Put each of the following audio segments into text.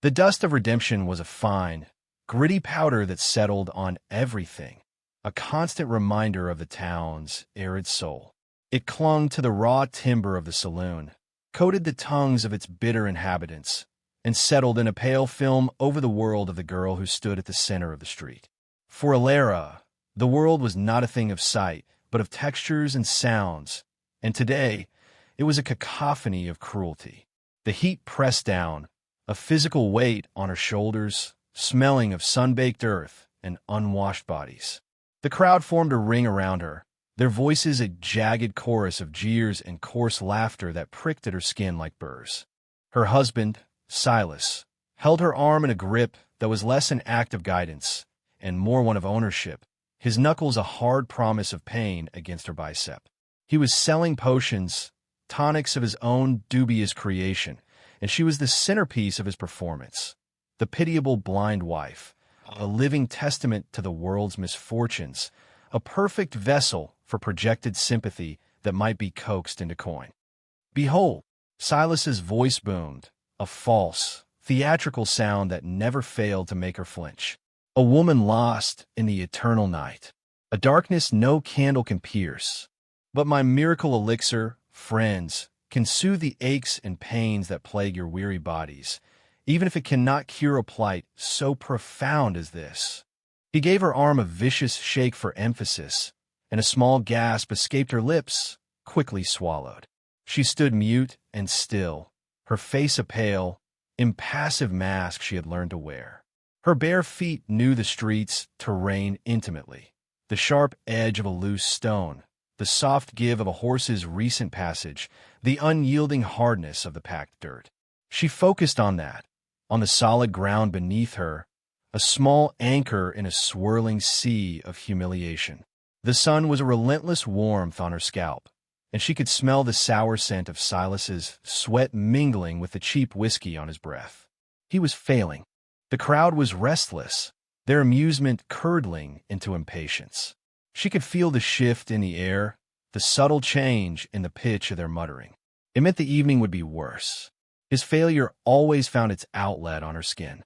The dust of redemption was a fine, gritty powder that settled on everything, a constant reminder of the town's arid soul. It clung to the raw timber of the saloon, coated the tongues of its bitter inhabitants, and settled in a pale film over the world of the girl who stood at the center of the street. For Alara, the world was not a thing of sight, but of textures and sounds, and today it was a cacophony of cruelty. The heat pressed down, a physical weight on her shoulders, smelling of sun-baked earth and unwashed bodies. The crowd formed a ring around her, their voices a jagged chorus of jeers and coarse laughter that pricked at her skin like burrs. Her husband, Silas, held her arm in a grip that was less an act of guidance and more one of ownership, his knuckles a hard promise of pain against her bicep. He was selling potions, tonics of his own dubious creation, and she was the centerpiece of his performance, the pitiable blind wife, a living testament to the world's misfortunes, a perfect vessel for projected sympathy that might be coaxed into coin. Behold, Silas's voice boomed, a false, theatrical sound that never failed to make her flinch. A woman lost in the eternal night, a darkness no candle can pierce. But my miracle elixir, friends, can soothe the aches and pains that plague your weary bodies, even if it cannot cure a plight so profound as this. He gave her arm a vicious shake for emphasis, and a small gasp escaped her lips, quickly swallowed. She stood mute and still, her face a pale, impassive mask she had learned to wear. Her bare feet knew the street's terrain intimately, the sharp edge of a loose stone, the soft give of a horse's recent passage, the unyielding hardness of the packed dirt. She focused on that, on the solid ground beneath her, a small anchor in a swirling sea of humiliation. The sun was a relentless warmth on her scalp, and she could smell the sour scent of Silas's sweat mingling with the cheap whiskey on his breath. He was failing. The crowd was restless, their amusement curdling into impatience. She could feel the shift in the air, the subtle change in the pitch of their muttering. It meant the evening would be worse. His failure always found its outlet on her skin.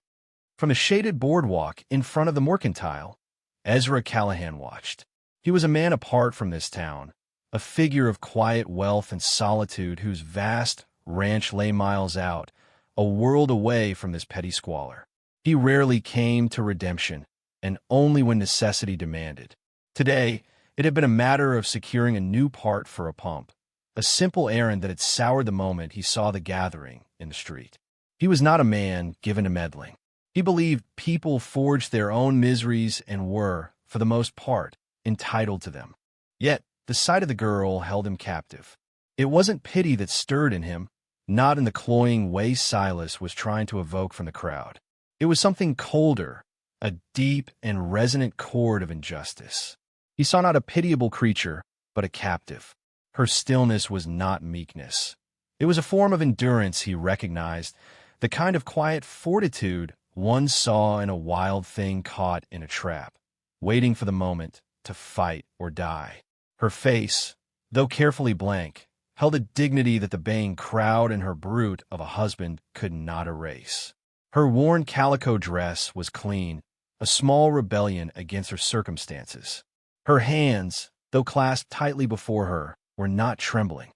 From the shaded boardwalk in front of the mercantile, Ezra Callahan watched. He was a man apart from this town, a figure of quiet wealth and solitude whose vast ranch lay miles out, a world away from this petty squalor. He rarely came to redemption, and only when necessity demanded. Today, it had been a matter of securing a new part for a pump, a simple errand that had soured the moment he saw the gathering in the street. He was not a man given to meddling. He believed people forged their own miseries and were, for the most part, entitled to them. Yet, the sight of the girl held him captive. It wasn't pity that stirred in him, not in the cloying way Silas was trying to evoke from the crowd. It was something colder, a deep and resonant chord of injustice. He saw not a pitiable creature, but a captive. Her stillness was not meekness. It was a form of endurance he recognized, the kind of quiet fortitude one saw in a wild thing caught in a trap, waiting for the moment to fight or die. Her face, though carefully blank, held a dignity that the baying crowd and her brute of a husband could not erase. Her worn calico dress was clean, a small rebellion against her circumstances. Her hands, though clasped tightly before her, were not trembling.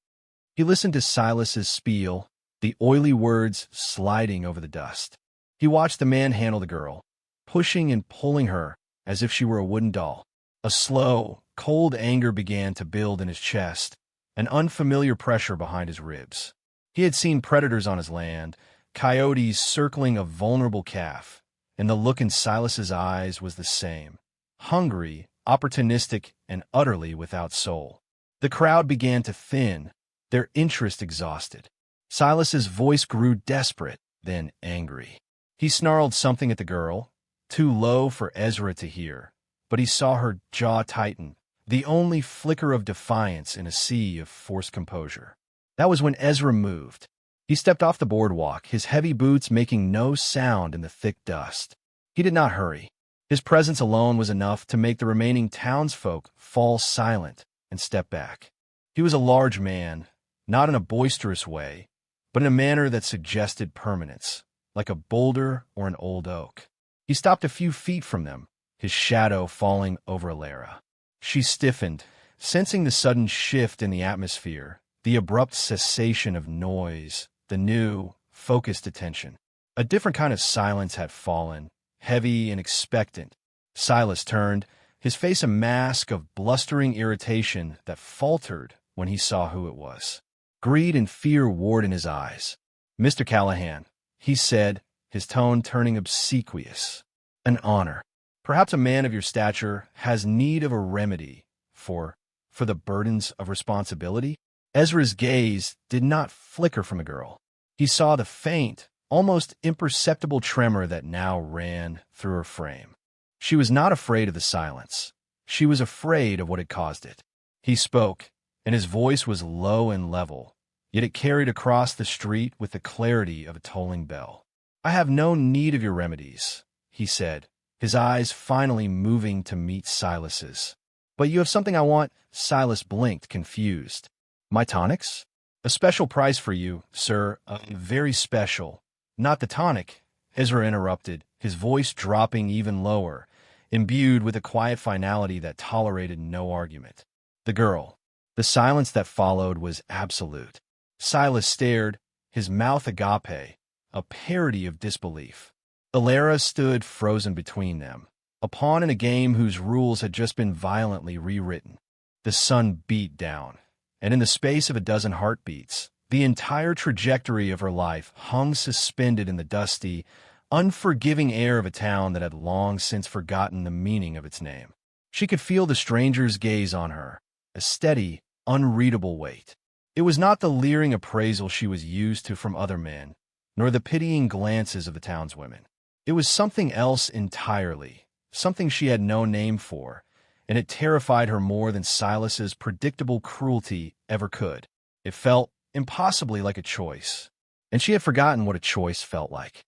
He listened to Silas's spiel, the oily words sliding over the dust. He watched the man handle the girl, pushing and pulling her as if she were a wooden doll. A slow, cold anger began to build in his chest, an unfamiliar pressure behind his ribs. He had seen predators on his land, coyotes circling a vulnerable calf, and the look in Silas's eyes was the same, hungry, opportunistic, and utterly without soul. The crowd began to thin, their interest exhausted. Silas's voice grew desperate, then angry. He snarled something at the girl, too low for Ezra to hear, but he saw her jaw tighten, the only flicker of defiance in a sea of forced composure. That was when Ezra moved. He stepped off the boardwalk, his heavy boots making no sound in the thick dust. He did not hurry. His presence alone was enough to make the remaining townsfolk fall silent and step back. He was a large man, not in a boisterous way, but in a manner that suggested permanence, like a boulder or an old oak. He stopped a few feet from them, his shadow falling over Alara. She stiffened, sensing the sudden shift in the atmosphere, the abrupt cessation of noise, the new, focused attention. A different kind of silence had fallen, heavy and expectant. Silas turned, his face a mask of blustering irritation that faltered when he saw who it was. Greed and fear warred in his eyes. "Mr. Callahan," he said, his tone turning obsequious. "An honor. Perhaps a man of your stature has need of a remedy for the burdens of responsibility?" Ezra's gaze did not flicker from the girl. He saw the faint, almost imperceptible tremor that now ran through her frame. She was not afraid of the silence. She was afraid of what had caused it. He spoke, and his voice was low and level, yet it carried across the street with the clarity of a tolling bell. "I have no need of your remedies," he said, his eyes finally moving to meet Silas's. "But you have something I want." Silas blinked, confused. "My tonics? A special price for you, sir, very special." "Not the tonic," Ezra interrupted, his voice dropping even lower, imbued with a quiet finality that tolerated no argument. "The girl." The silence that followed was absolute. Silas stared, his mouth agape, a parody of disbelief. Alara stood frozen between them, a pawn in a game whose rules had just been violently rewritten. The sun beat down, and in the space of a dozen heartbeats, the entire trajectory of her life hung suspended in the dusty, unforgiving air of a town that had long since forgotten the meaning of its name. She could feel the stranger's gaze on her, a steady, unreadable weight. It was not the leering appraisal she was used to from other men, nor the pitying glances of the townswomen. It was something else entirely, something she had no name for, and it terrified her more than Silas's predictable cruelty ever could. It felt impossibly like a choice, and she had forgotten what a choice felt like.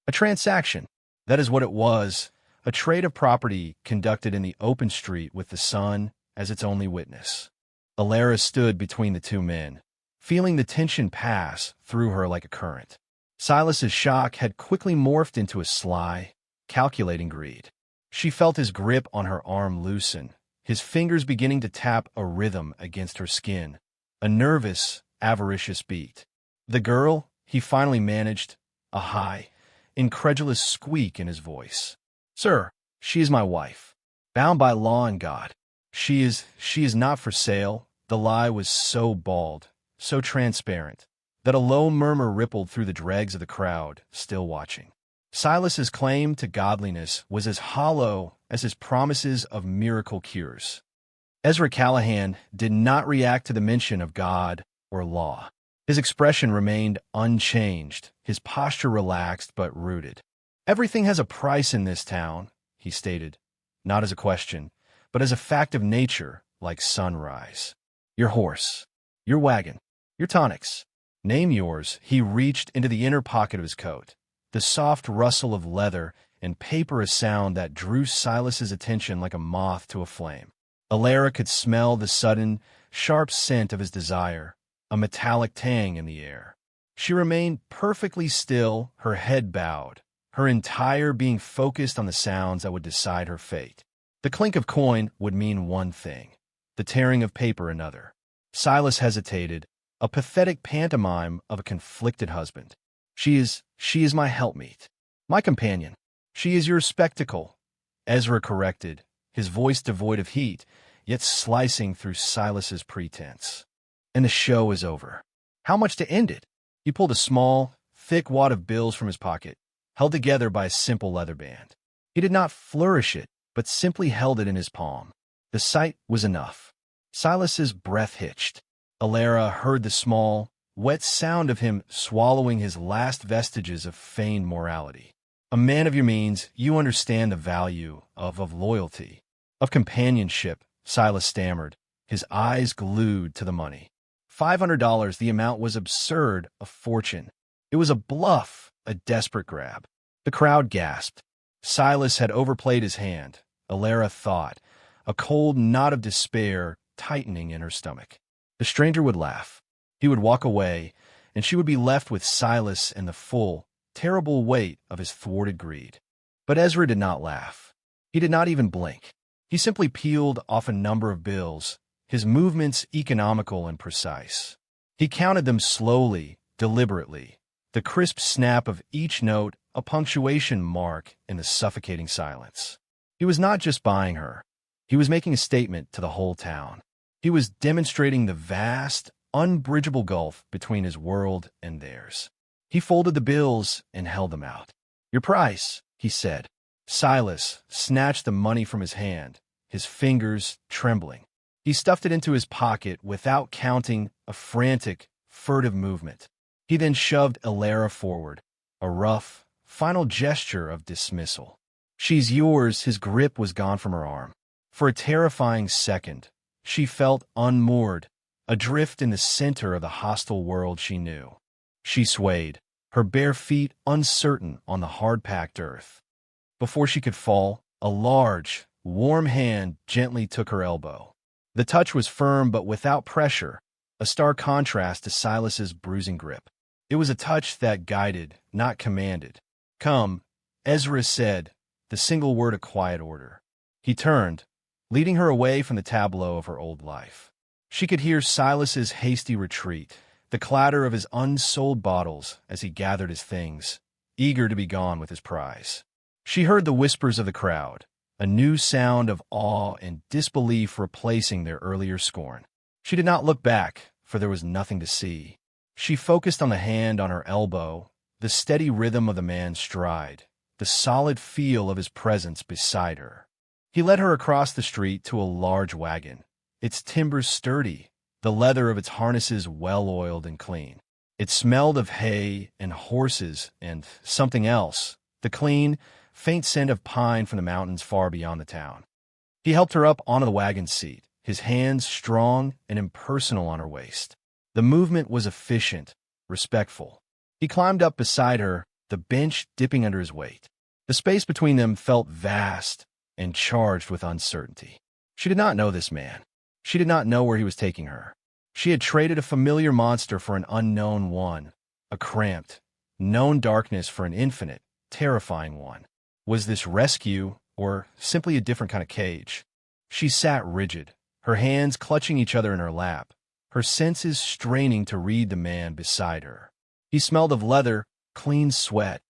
A transaction, that is what it was, a trade of property conducted in the open street with the sun as its only witness. Alara stood between the two men, feeling the tension pass through her like a current. Silas's shock had quickly morphed into a sly, calculating greed. She felt his grip on her arm loosen, his fingers beginning to tap a rhythm against her skin, a nervous, avaricious beat. "The girl," he finally managed, a high, incredulous squeak in his voice. "Sir, she is my wife, bound by law and God. She is not for sale." The lie was so bald, so transparent, that a low murmur rippled through the dregs of the crowd, still watching. Silas's claim to godliness was as hollow as his promises of miracle cures. Ezra Callahan did not react to the mention of God or law. His expression remained unchanged, his posture relaxed but rooted. "Everything has a price in this town," he stated, not as a question, but as a fact of nature, like sunrise. "Your horse, your wagon, your tonics. Name yours." He reached into the inner pocket of his coat, the soft rustle of leather and paper a sound that drew Silas's attention like a moth to a flame. Alara could smell the sudden, sharp scent of his desire, a metallic tang in the air. She remained perfectly still, her head bowed, her entire being focused on the sounds that would decide her fate. The clink of coin would mean one thing, the tearing of paper another. Silas hesitated, a pathetic pantomime of a conflicted husband. She is my helpmeet, my companion. She is your spectacle," Ezra corrected, his voice devoid of heat, yet slicing through Silas's pretense. "And the show is over. How much to end it?" He pulled a small, thick wad of bills from his pocket, held together by a simple leather band. He did not flourish it, but simply held it in his palm. The sight was enough. Silas's breath hitched. Alara heard the small, wet sound of him swallowing his last vestiges of feigned morality. "A man of your means, you understand the value of loyalty, of companionship," Silas stammered, his eyes glued to the money. $500, the amount was absurd, a fortune. It was a bluff, a desperate grab. The crowd gasped. Silas had overplayed his hand, Alara thought, a cold knot of despair tightening in her stomach. The stranger would laugh. He would walk away, and she would be left with Silas and the full, terrible weight of his thwarted greed. But Ezra did not laugh. He did not even blink. He simply peeled off a number of bills, his movements economical and precise. He counted them slowly, deliberately, the crisp snap of each note a punctuation mark in the suffocating silence. He was not just buying her. He was making a statement to the whole town. He was demonstrating the vast, unbridgeable gulf between his world and theirs. He folded the bills and held them out. "Your price," he said. Silas snatched the money from his hand, his fingers trembling. He stuffed it into his pocket without counting, a frantic, furtive movement. He then shoved Elara forward, a rough, final gesture of dismissal. "She's yours." His grip was gone from her arm. For a terrifying second, she felt unmoored, adrift in the center of the hostile world she knew. She swayed, her bare feet uncertain on the hard-packed earth. Before she could fall, a large, warm hand gently took her elbow. The touch was firm but without pressure, a stark contrast to Silas's bruising grip. It was a touch that guided, not commanded. "Come," Ezra said, the single word a quiet order. He turned, leading her away from the tableau of her old life. She could hear Silas's hasty retreat, the clatter of his unsold bottles as he gathered his things, eager to be gone with his prize. She heard the whispers of the crowd, a new sound of awe and disbelief replacing their earlier scorn. She did not look back, for there was nothing to see. She focused on the hand on her elbow, the steady rhythm of the man's stride, the solid feel of his presence beside her. He led her across the street to a large wagon, its timbers sturdy, the leather of its harnesses well-oiled and clean. It smelled of hay and horses and something else, the clean, faint scent of pine from the mountains far beyond the town. He helped her up onto the wagon seat, his hands strong and impersonal on her waist. The movement was efficient, respectful. He climbed up beside her, the bench dipping under his weight. The space between them felt vast and charged with uncertainty. She did not know this man. She did not know where he was taking her. She had traded a familiar monster for an unknown one, a cramped, known darkness for an infinite, terrifying one. Was this rescue, or simply a different kind of cage? She sat rigid, her hands clutching each other in her lap, her senses straining to read the man beside her. He smelled of leather, clean sweat,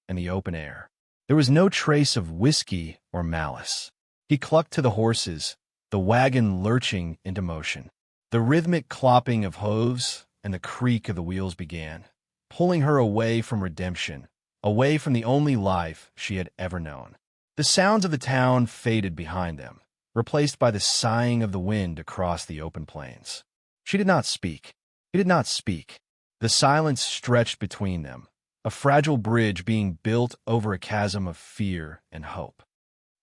and the open air. There was no trace of whiskey or malice. He clucked to the horses, the wagon lurching into motion. The rhythmic clopping of hooves and the creak of the wheels began, pulling her away from redemption, away from the only life she had ever known. The sounds of the town faded behind them, replaced by the sighing of the wind across the open plains. She did not speak. He did not speak. The silence stretched between them, a fragile bridge being built over a chasm of fear and hope.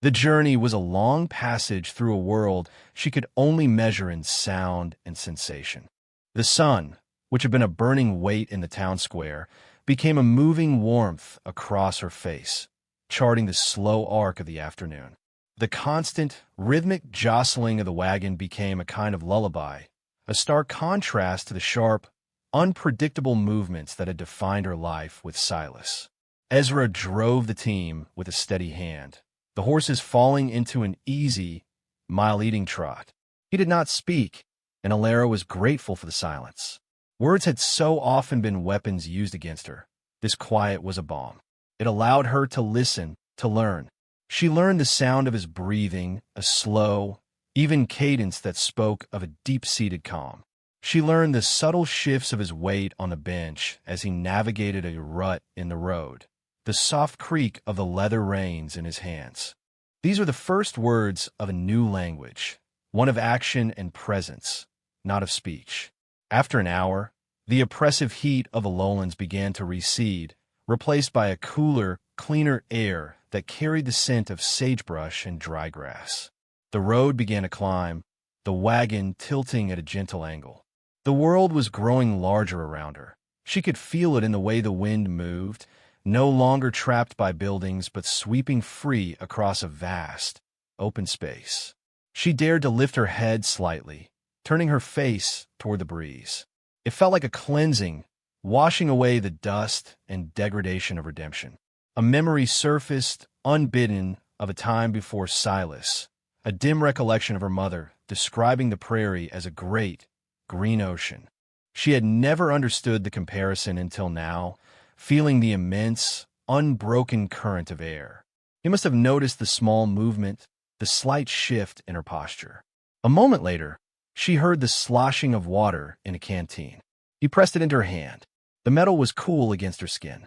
The journey was a long passage through a world she could only measure in sound and sensation. The sun, which had been a burning weight in the town square, became a moving warmth across her face, charting the slow arc of the afternoon. The constant, rhythmic jostling of the wagon became a kind of lullaby, a stark contrast to the sharp, unpredictable movements that had defined her life with Silas. Ezra drove the team with a steady hand, the horses falling into an easy, mile-eating trot. He did not speak, and Elara was grateful for the silence. Words had so often been weapons used against her. This quiet was a balm. It allowed her to listen, to learn. She learned the sound of his breathing, a slow, even cadence that spoke of a deep-seated calm. She learned the subtle shifts of his weight on the bench as he navigated a rut in the road, the soft creak of the leather reins in his hands. These were the first words of a new language, one of action and presence, not of speech. After an hour, the oppressive heat of the lowlands began to recede, replaced by a cooler, cleaner air that carried the scent of sagebrush and dry grass. The road began to climb, the wagon tilting at a gentle angle. The world was growing larger around her. She could feel it in the way the wind moved, no longer trapped by buildings but sweeping free across a vast, open space. She dared to lift her head slightly, turning her face toward the breeze. It felt like a cleansing, washing away the dust and degradation of redemption. A memory surfaced, unbidden, of a time before Silas, a dim recollection of her mother describing the prairie as a great, green ocean. She had never understood the comparison until now, feeling the immense, unbroken current of air. He must have noticed the small movement, the slight shift in her posture. A moment later, she heard the sloshing of water in a canteen. He pressed it into her hand. The metal was cool against her skin.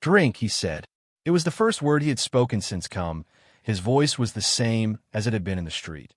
"Drink," he said. It was the first word he had spoken since come. His voice was the same as it had been in the street.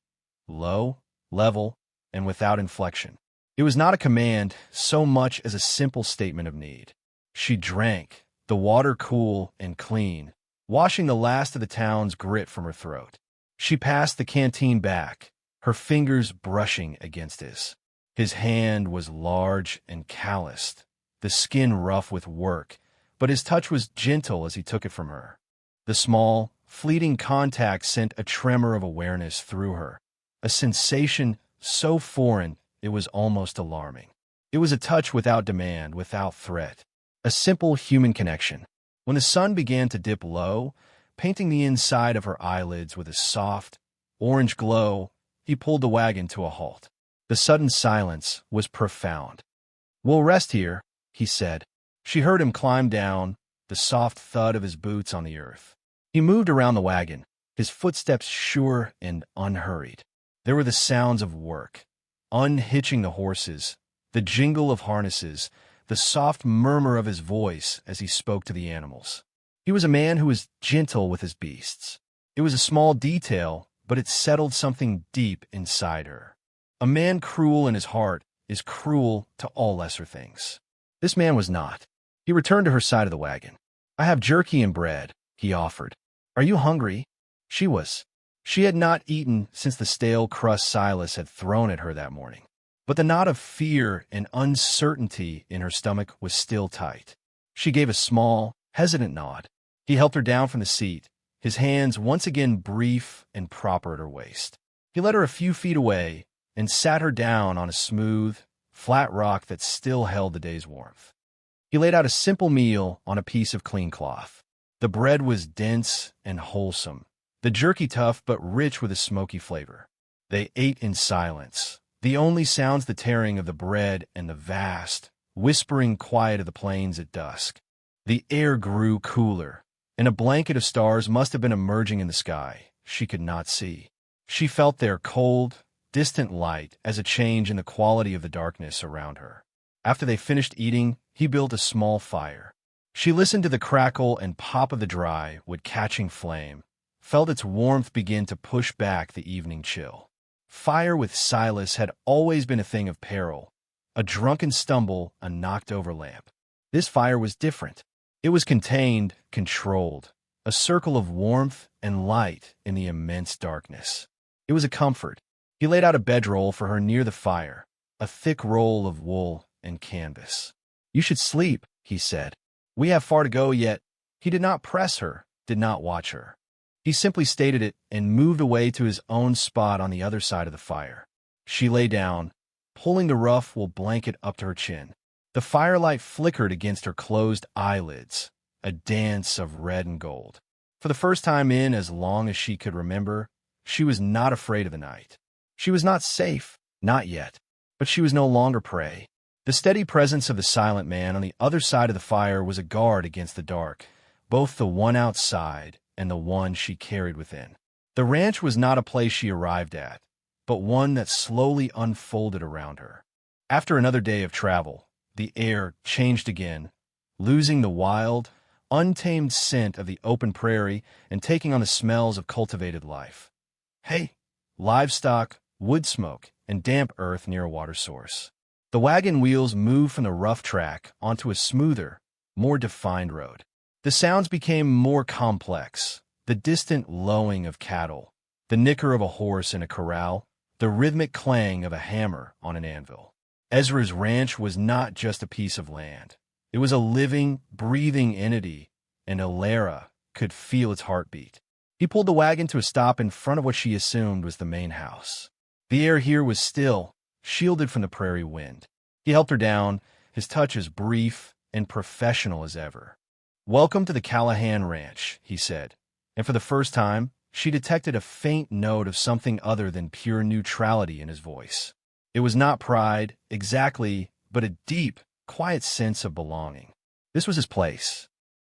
Low, level, and without inflection. It was not a command so much as a simple statement of need. She drank, the water cool and clean, washing the last of the town's grit from her throat. She passed the canteen back, her fingers brushing against his. His hand was large and calloused, the skin rough with work, but his touch was gentle as he took it from her. The small, fleeting contact sent a tremor of awareness through her, a sensation so foreign it was almost alarming. It was a touch without demand, without threat, a simple human connection. When the sun began to dip low, painting the inside of her eyelids with a soft, orange glow, he pulled the wagon to a halt. The sudden silence was profound. "We'll rest here," he said. She heard him climb down, the soft thud of his boots on the earth. He moved around the wagon, his footsteps sure and unhurried. There were the sounds of work, unhitching the horses, the jingle of harnesses, the soft murmur of his voice as he spoke to the animals. He was a man who was gentle with his beasts. It was a small detail, but it settled something deep inside her. A man cruel in his heart is cruel to all lesser things. This man was not. He returned to her side of the wagon. "I have jerky and bread," he offered. "Are you hungry?" She was. She had not eaten since the stale crust Silas had thrown at her that morning. But the knot of fear and uncertainty in her stomach was still tight. She gave a small, hesitant nod. He helped her down from the seat, his hands once again brief and proper at her waist. He led her a few feet away and sat her down on a smooth, flat rock that still held the day's warmth. He laid out a simple meal on a piece of clean cloth. The bread was dense and wholesome, the jerky tough but rich with a smoky flavor. They ate in silence, the only sounds the tearing of the bread and the vast, whispering quiet of the plains at dusk. The air grew cooler, and a blanket of stars must have been emerging in the sky. She could not see. She felt their cold, distant light as a change in the quality of the darkness around her. After they finished eating, he built a small fire. She listened to the crackle and pop of the dry wood catching flame, felt its warmth begin to push back the evening chill. Fire with Silas had always been a thing of peril, a drunken stumble, a knocked-over lamp. This fire was different. It was contained, controlled, a circle of warmth and light in the immense darkness. It was a comfort. He laid out a bedroll for her near the fire, a thick roll of wool and canvas. "You should sleep," he said. "We have far to go yet." He did not press her, did not watch her. He simply stated it and moved away to his own spot on the other side of the fire. She lay down, pulling the rough wool blanket up to her chin. The firelight flickered against her closed eyelids, a dance of red and gold. For the first time in as long as she could remember, she was not afraid of the night. She was not safe, not yet, but she was no longer prey. The steady presence of the silent man on the other side of the fire was a guard against the dark, both the one outside and the one she carried within. The ranch was not a place she arrived at, but one that slowly unfolded around her. After another day of travel, the air changed again, losing the wild, untamed scent of the open prairie and taking on the smells of cultivated life. Hay, livestock, wood smoke, and damp earth near a water source. The wagon wheels moved from the rough track onto a smoother, more defined road. The sounds became more complex, the distant lowing of cattle, the nicker of a horse in a corral, the rhythmic clang of a hammer on an anvil. Ezra's ranch was not just a piece of land. It was a living, breathing entity, and Alara could feel its heartbeat. He pulled the wagon to a stop in front of what she assumed was the main house. The air here was still, shielded from the prairie wind. He helped her down, his touch as brief and professional as ever. "Welcome to the Callahan Ranch," he said, and for the first time, she detected a faint note of something other than pure neutrality in his voice. It was not pride, exactly, but a deep, quiet sense of belonging. This was his place.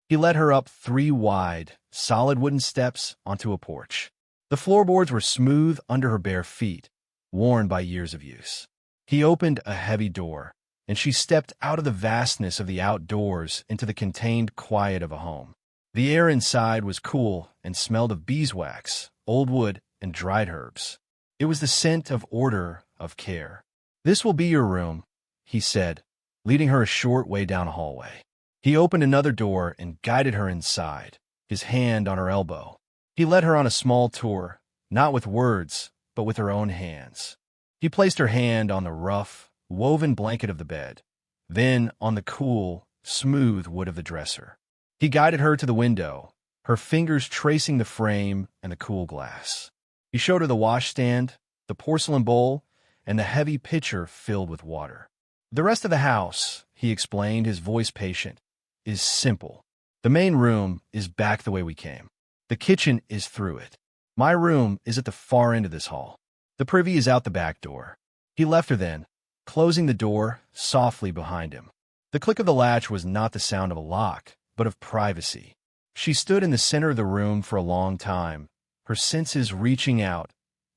He led her up 3 wide, solid wooden steps onto a porch. The floorboards were smooth under her bare feet, worn by years of use. He opened a heavy door, and she stepped out of the vastness of the outdoors into the contained quiet of a home. The air inside was cool and smelled of beeswax, old wood, and dried herbs. It was the scent of order, of care. "This will be your room," he said, leading her a short way down a hallway. He opened another door and guided her inside, his hand on her elbow. He led her on a small tour, not with words, but with her own hands. He placed her hand on the rough, woven blanket of the bed, then on the cool, smooth wood of the dresser. He guided her to the window, her fingers tracing the frame and the cool glass. He showed her the washstand, the porcelain bowl, and the heavy pitcher filled with water. "The rest of the house," he explained, his voice patient, "is simple. The main room is back the way we came. The kitchen is through it. My room is at the far end of this hall. The privy is out the back door." He left her then, closing the door softly behind him. The click of the latch was not the sound of a lock, but of privacy. She stood in the center of the room for a long time, her senses reaching out,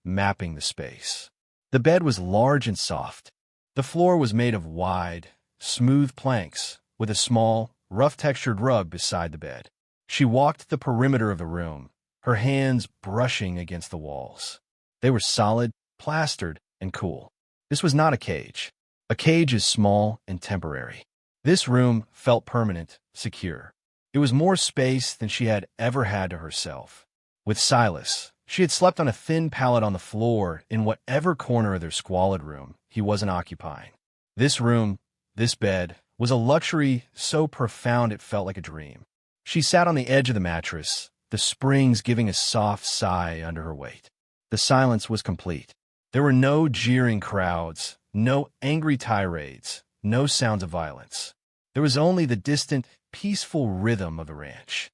mapping the space. The bed was large and soft. The floor was made of wide, smooth planks, with a small, rough-textured rug beside the bed. She walked the perimeter of the room, her hands brushing against the walls. They were solid, plastered, and cool. This was not a cage. A cage is small and temporary. This room felt permanent, secure. It was more space than she had ever had to herself. With Silas, she had slept on a thin pallet on the floor in whatever corner of their squalid room he wasn't occupying. This room, this bed, was a luxury so profound it felt like a dream. She sat on the edge of the mattress, the springs giving a soft sigh under her weight. The silence was complete. There were no jeering crowds, no angry tirades, no sounds of violence. There was only the distant, peaceful rhythm of the ranch.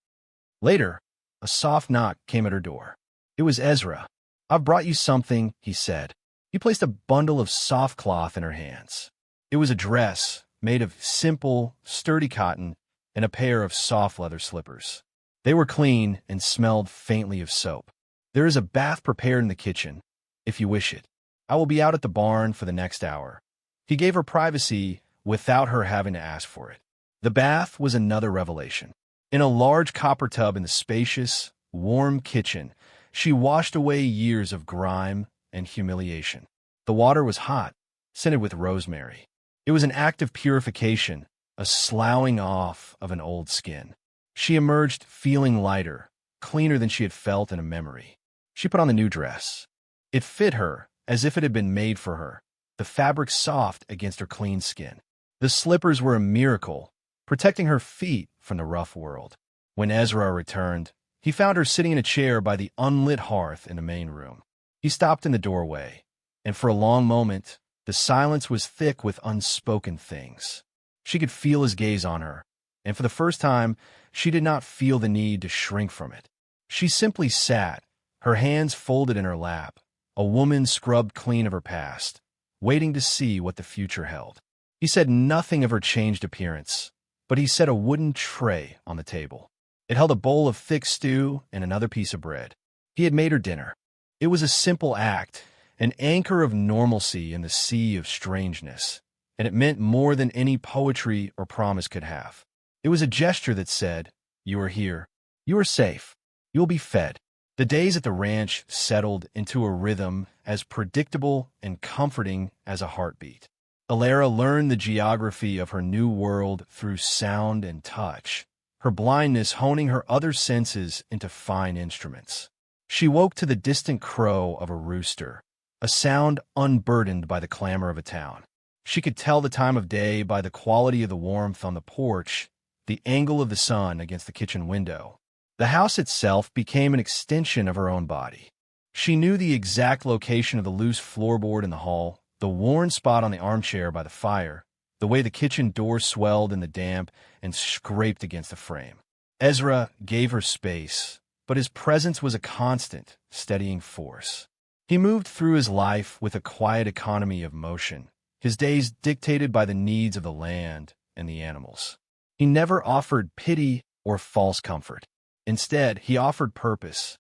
Later, a soft knock came at her door. It was Ezra. "I've brought you something," he said. He placed a bundle of soft cloth in her hands. It was a dress made of simple, sturdy cotton and a pair of soft leather slippers. They were clean and smelled faintly of soap. "There is a bath prepared in the kitchen, if you wish it. I will be out at the barn for the next hour." He gave her privacy without her having to ask for it. The bath was another revelation. In a large copper tub in the spacious, warm kitchen, she washed away years of grime and humiliation. The water was hot, scented with rosemary. It was an act of purification, a sloughing off of an old skin. She emerged feeling lighter, cleaner than she had felt in a memory. She put on the new dress. It fit her as if it had been made for her, the fabric soft against her clean skin. The slippers were a miracle, protecting her feet from the rough world. When Ezra returned, he found her sitting in a chair by the unlit hearth in the main room. He stopped in the doorway, and for a long moment, the silence was thick with unspoken things. She could feel his gaze on her, and for the first time, she did not feel the need to shrink from it. She simply sat, her hands folded in her lap, a woman scrubbed clean of her past, waiting to see what the future held. He said nothing of her changed appearance, but he set a wooden tray on the table. It held a bowl of thick stew and another piece of bread. He had made her dinner. It was a simple act, an anchor of normalcy in the sea of strangeness, and it meant more than any poetry or promise could have. It was a gesture that said, "You are here. You are safe. You will be fed." The days at the ranch settled into a rhythm as predictable and comforting as a heartbeat. Alara learned the geography of her new world through sound and touch, her blindness honing her other senses into fine instruments. She woke to the distant crow of a rooster, a sound unburdened by the clamor of a town. She could tell the time of day by the quality of the warmth on the porch, the angle of the sun against the kitchen window. The house itself became an extension of her own body. She knew the exact location of the loose floorboard in the hall, the worn spot on the armchair by the fire, the way the kitchen door swelled in the damp and scraped against the frame. Ezra gave her space, but his presence was a constant, steadying force. He moved through his life with a quiet economy of motion, his days dictated by the needs of the land and the animals. He never offered pity or false comfort. Instead, he offered purpose.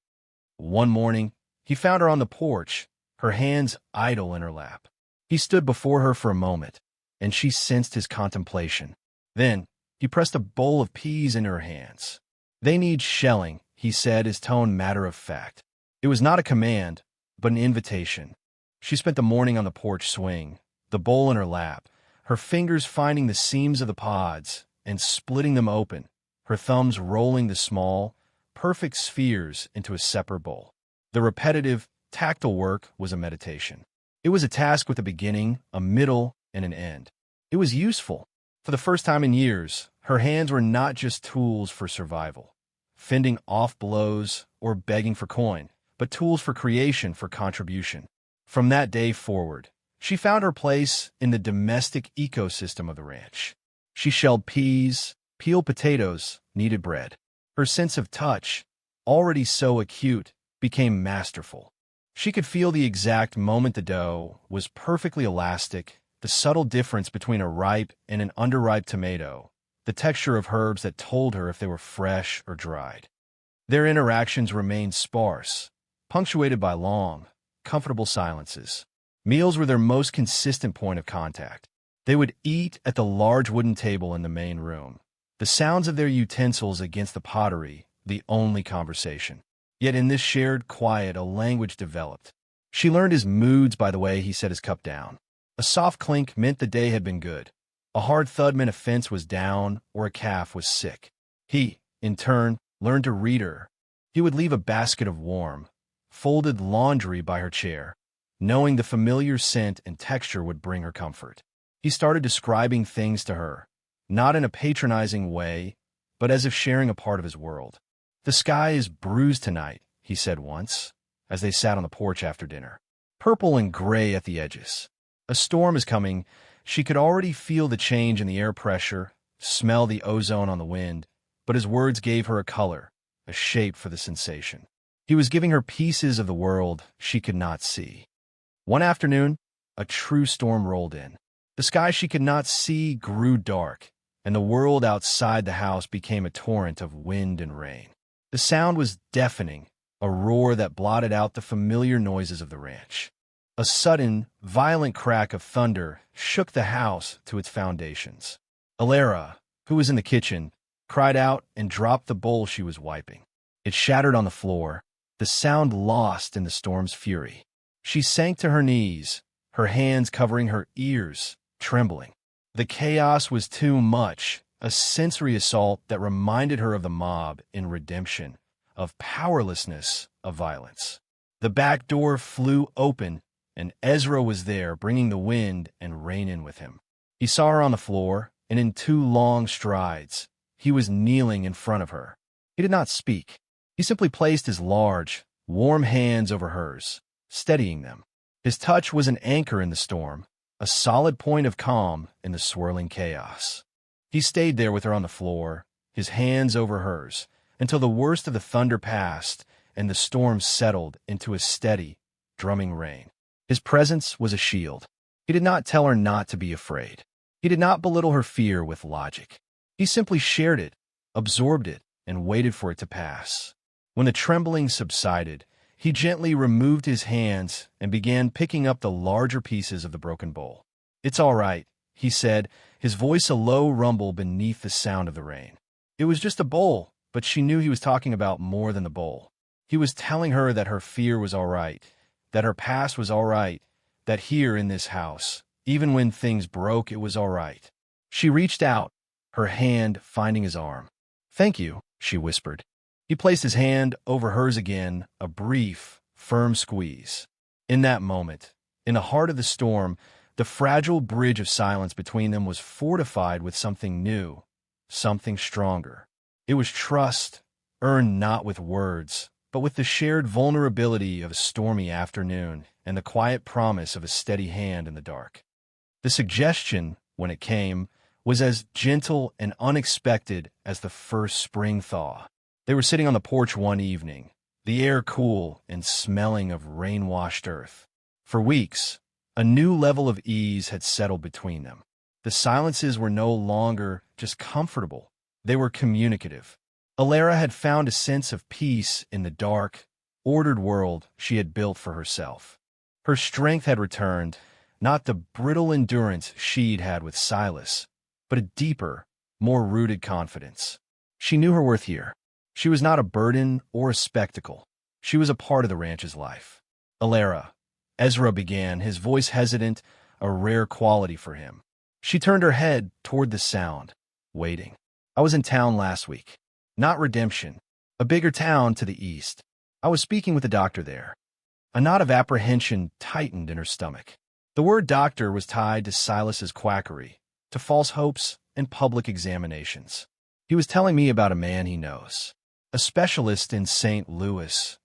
One morning, he found her on the porch, her hands idle in her lap. He stood before her for a moment, and she sensed his contemplation. Then, he pressed a bowl of peas in her hands. "They need shelling," he said, his tone matter-of-fact. It was not a command, but an invitation. She spent the morning on the porch swing, the bowl in her lap, her fingers finding the seams of the pods and splitting them open, her thumbs rolling the small, perfect spheres into a separate bowl. The repetitive, tactile work was a meditation. It was a task with a beginning, a middle, and an end. It was useful. For the first time in years, her hands were not just tools for survival, fending off blows or begging for coin, but tools for creation, for contribution. From that day forward, she found her place in the domestic ecosystem of the ranch. She shelled peas, peeled potatoes, kneaded bread. Her sense of touch, already so acute, became masterful. She could feel the exact moment the dough was perfectly elastic, the subtle difference between a ripe and an underripe tomato, the texture of herbs that told her if they were fresh or dried. Their interactions remained sparse, punctuated by long, comfortable silences. Meals were their most consistent point of contact. They would eat at the large wooden table in the main room, the sounds of their utensils against the pottery, the only conversation. Yet in this shared quiet, a language developed. She learned his moods by the way he set his cup down. A soft clink meant the day had been good. A hard thud meant a fence was down or a calf was sick. He, in turn, learned to read her. He would leave a basket of warm, folded laundry by her chair, knowing the familiar scent and texture would bring her comfort. He started describing things to her, not in a patronizing way, but as if sharing a part of his world. "The sky is bruised tonight," he said once, as they sat on the porch after dinner. "Purple and gray at the edges. A storm is coming." She could already feel the change in the air pressure, smell the ozone on the wind, but his words gave her a color, a shape for the sensation. He was giving her pieces of the world she could not see. One afternoon, a true storm rolled in. The sky she could not see grew dark, and the world outside the house became a torrent of wind and rain. The sound was deafening, a roar that blotted out the familiar noises of the ranch. A sudden, violent crack of thunder shook the house to its foundations. Alara, who was in the kitchen, cried out and dropped the bowl she was wiping. It shattered on the floor, the sound lost in the storm's fury. She sank to her knees, her hands covering her ears, trembling. The chaos was too much, a sensory assault that reminded her of the mob in Redemption, of powerlessness, of violence. The back door flew open, and Ezra was there, bringing the wind and rain in with him. He saw her on the floor, and in 2 long strides, he was kneeling in front of her. He did not speak. He simply placed his large, warm hands over hers, steadying them. His touch was an anchor in the storm, a solid point of calm in the swirling chaos. He stayed there with her on the floor, his hands over hers, until the worst of the thunder passed and the storm settled into a steady, drumming rain. His presence was a shield. He did not tell her not to be afraid. He did not belittle her fear with logic. He simply shared it, absorbed it, and waited for it to pass. When the trembling subsided, he gently removed his hands and began picking up the larger pieces of the broken bowl. "It's all right," he said, his voice a low rumble beneath the sound of the rain. It was just a bowl, but she knew he was talking about more than the bowl. He was telling her that her fear was all right, that her past was all right, that here in this house, even when things broke, it was all right. She reached out, her hand finding his arm. "Thank you," she whispered. He placed his hand over hers again, a brief, firm squeeze. In that moment, in the heart of the storm, the fragile bridge of silence between them was fortified with something new, something stronger. It was trust, earned not with words, but with the shared vulnerability of a stormy afternoon and the quiet promise of a steady hand in the dark. The suggestion when it came, was as gentle and unexpected as the first spring thaw. They were sitting on the porch one evening, the air cool and smelling of rain-washed earth. For weeks, a new level of ease had settled between them. The silences were no longer just comfortable. They were communicative. Alara had found a sense of peace in the dark, ordered world she had built for herself. Her strength had returned, not the brittle endurance she'd had with Silas, but a deeper, more rooted confidence. She knew her worth here. She was not a burden or a spectacle. She was a part of the ranch's life. Alara, Ezra began, his voice hesitant, a rare quality for him. She turned her head toward the sound, waiting. I was in town last week. Not Redemption, a bigger town to the east. I was speaking with the doctor there. A knot of apprehension tightened in her stomach. The word doctor was tied to Silas's quackery, to false hopes and public examinations. He was telling me about a man he knows, a specialist in St. Louis.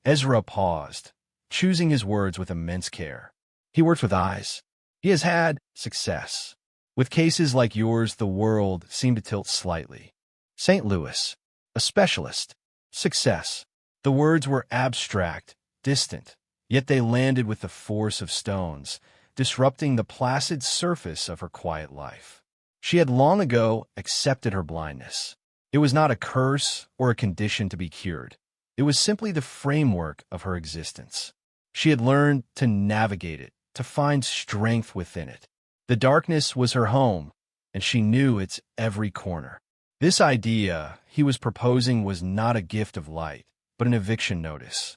Ezra paused, choosing his words with immense care. He works with eyes. He has had success. With cases like yours, the world seemed to tilt slightly. St. Louis, a specialist, success. The words were abstract, distant, yet they landed with the force of stones, disrupting the placid surface of her quiet life. She had long ago accepted her blindness. It was not a curse or a condition to be cured. It was simply the framework of her existence. She had learned to navigate it, to find strength within it. The darkness was her home, and she knew its every corner. This idea he was proposing was not a gift of light, but an eviction notice.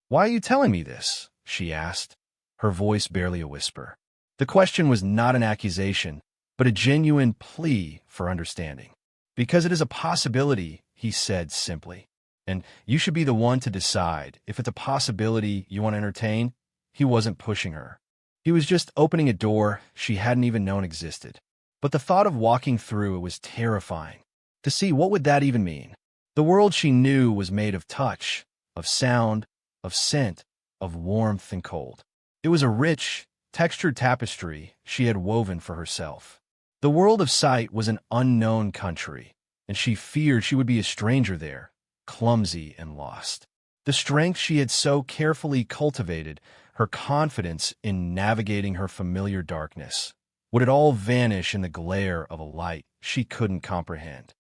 "Why are you telling me this?" she asked, her voice barely a whisper. The question was not an accusation, but a genuine plea for understanding. "Because it is a possibility," he said simply, "and you should be the one to decide if it's a possibility you want to entertain." He wasn't pushing her. He was just opening a door she hadn't even known existed. But the thought of walking through it was terrifying. To see what would that even mean? The world she knew was made of touch, of sound, of scent, of warmth and cold. It was a rich, textured tapestry she had woven for herself. The world of sight was an unknown country, and she feared she would be a stranger there, clumsy and lost. The strength she had so carefully cultivated, her confidence in navigating her familiar darkness, would it all vanish in the glare of a light she couldn't comprehend?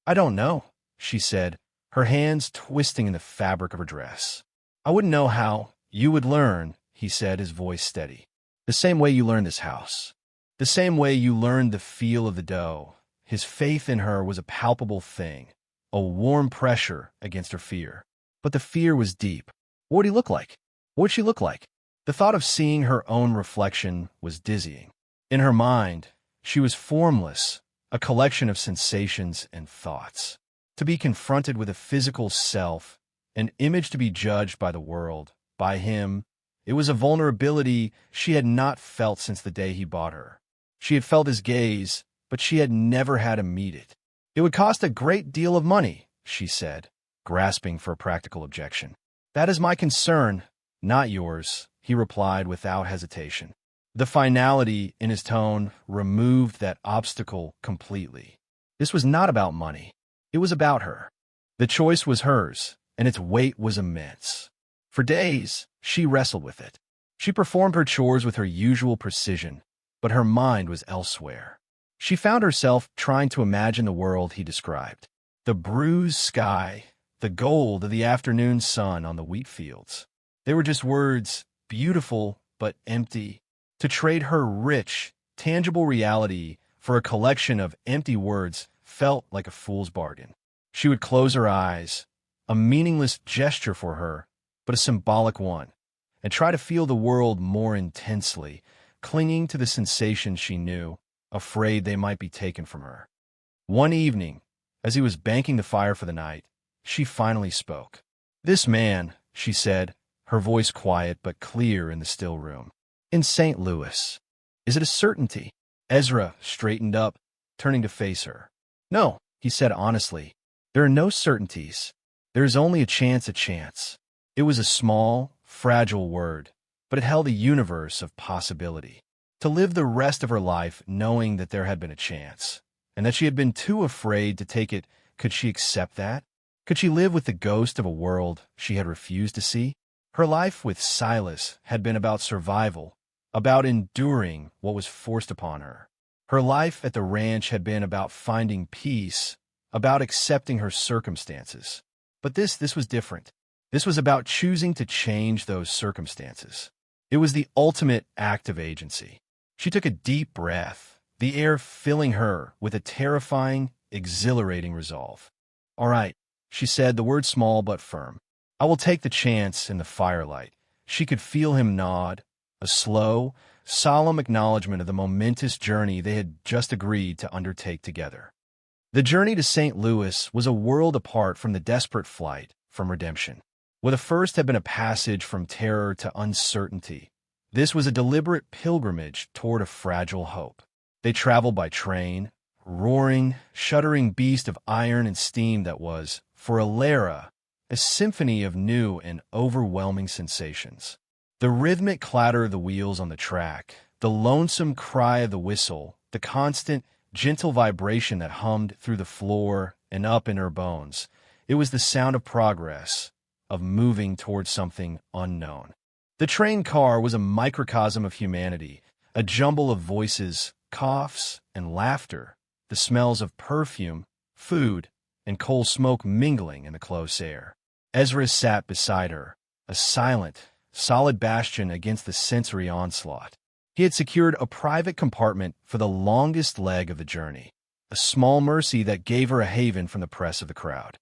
"I don't know," she said, her hands twisting in the fabric of her dress. "I wouldn't know how. You would learn," he said, his voice steady. "The same way you learned this house. The same way you learned the feel of the dough." His faith in her was a palpable thing, a warm pressure against her fear. But the fear was deep. What would he look like? What would she look like? The thought of seeing her own reflection was dizzying. In her mind, she was formless, a collection of sensations and thoughts. To be confronted with a physical self, an image to be judged by the world, by him, it was a vulnerability she had not felt since the day he bought her. She had felt his gaze, but she had never had to meet it. "It would cost a great deal of money," she said, grasping for a practical objection. "That is my concern, not yours," he replied without hesitation. The finality in his tone removed that obstacle completely. This was not about money. It was about her. The choice was hers, and its weight was immense. For days, she wrestled with it. She performed her chores with her usual precision, but her mind was elsewhere. She found herself trying to imagine the world he described. The bruised sky, the gold of the afternoon sun on the wheat fields. They were just words, beautiful but empty. To trade her rich, tangible reality for a collection of empty words felt like a fool's bargain. She would close her eyes, a meaningless gesture for her, but a symbolic one, and try to feel the world more intensely, clinging to the sensations she knew, afraid they might be taken from her. One evening, as he was banking the fire for the night, she finally spoke. "This man," she said, her voice quiet but clear in the still room, "in St. Louis. Is it a certainty?" Ezra straightened up, turning to face her. "No," he said honestly. "There are no certainties. There is only a chance. It was a small, fragile word, but it held a universe of possibility. to live the rest of her life knowing that there had been a chance, and that she had been too afraid to take it. Could she accept that? Could she live with the ghost of a world she had refused to see? Her life with Silas had been about survival, about enduring what was forced upon her. Her life at the ranch had been about finding peace, about accepting her circumstances. But this was different. This was about choosing to change those circumstances. It was the ultimate act of agency. She took a deep breath, the air filling her with a terrifying, exhilarating resolve. "All right," she said, the word small but firm. "I will take the chance." In the firelight, she could feel him nod, a slow, solemn acknowledgement of the momentous journey they had just agreed to undertake together. The journey to St. Louis was a world apart from the desperate flight from redemption. Where the first had been a passage from terror to uncertainty, this was a deliberate pilgrimage toward a fragile hope. They traveled by train, roaring, shuddering beast of iron and steam that was, for Alara, a symphony of new and overwhelming sensations. The rhythmic clatter of the wheels on the track, the lonesome cry of the whistle, the constant, gentle vibration that hummed through the floor and up in her bones. It was the sound of progress, of moving towards something unknown. The train car was a microcosm of humanity, a jumble of voices, coughs, and laughter, the smells of perfume, food, and coal smoke mingling in the close air. Ezra sat beside her, a silent, solid bastion against the sensory onslaught. He had secured a private compartment for the longest leg of the journey, a small mercy that gave her a haven from the press of the crowd.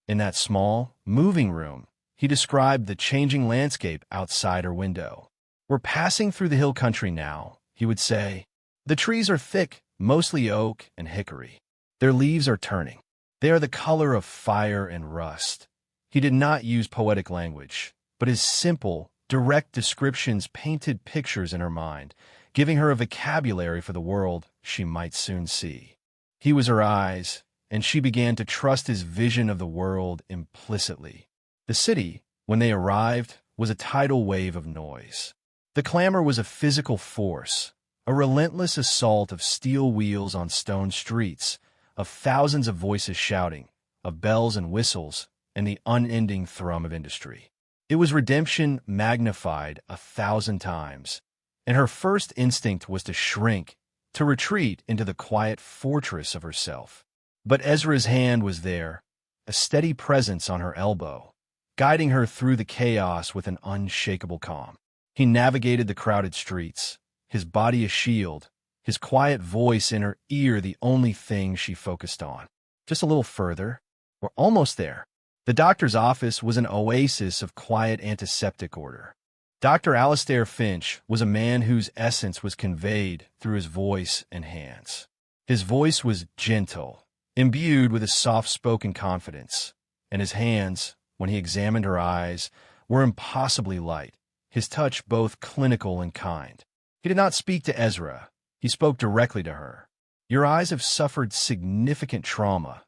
In that small, moving room, he described the changing landscape outside her window. "We're passing through the hill country now," he would say. "The trees are thick, mostly oak and hickory. Their leaves are turning. They are the color of fire and rust." He did not use poetic language, but his simple, direct descriptions painted pictures in her mind, giving her a vocabulary for the world she might soon see. He was her eyes, and she began to trust his vision of the world implicitly. The city, when they arrived, was a tidal wave of noise. The clamor was a physical force, a relentless assault of steel wheels on stone streets, of thousands of voices shouting, of bells and whistles, and the unending thrum of industry. It was redemption magnified 1,000 times, and her first instinct was to shrink, to retreat into the quiet fortress of herself. But Ezra's hand was there, a steady presence on her elbow, guiding her through the chaos with an unshakable calm. He navigated the crowded streets, his body a shield, his quiet voice in her ear the only thing she focused on. Just a little further. We're almost there. The doctor's office was an oasis of quiet antiseptic order. Dr. Alastair Finch was a man whose essence was conveyed through his voice and hands. His voice was gentle, imbued with a soft-spoken confidence, and his hands, when he examined her eyes, were impossibly light, his touch both clinical and kind. He did not speak to Ezra. He spoke directly to her. "Your eyes have suffered significant trauma,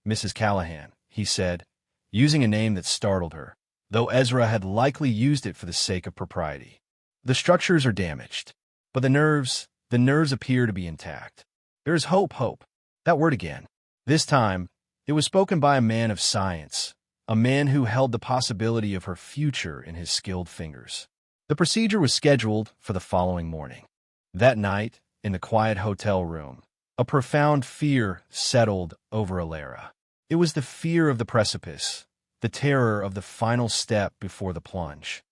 Mrs. Callahan," he said, using a name that startled her, though Ezra had likely used it for the sake of propriety. "The structures are damaged, but the nerves appear to be intact. There is hope. That word again. This time, it was spoken by a man of science, a man who held the possibility of her future in his skilled fingers. The procedure was scheduled for the following morning. That night, in the quiet hotel room, a profound fear settled over Alara. It was the fear of the precipice, the terror of the final step before the plunge.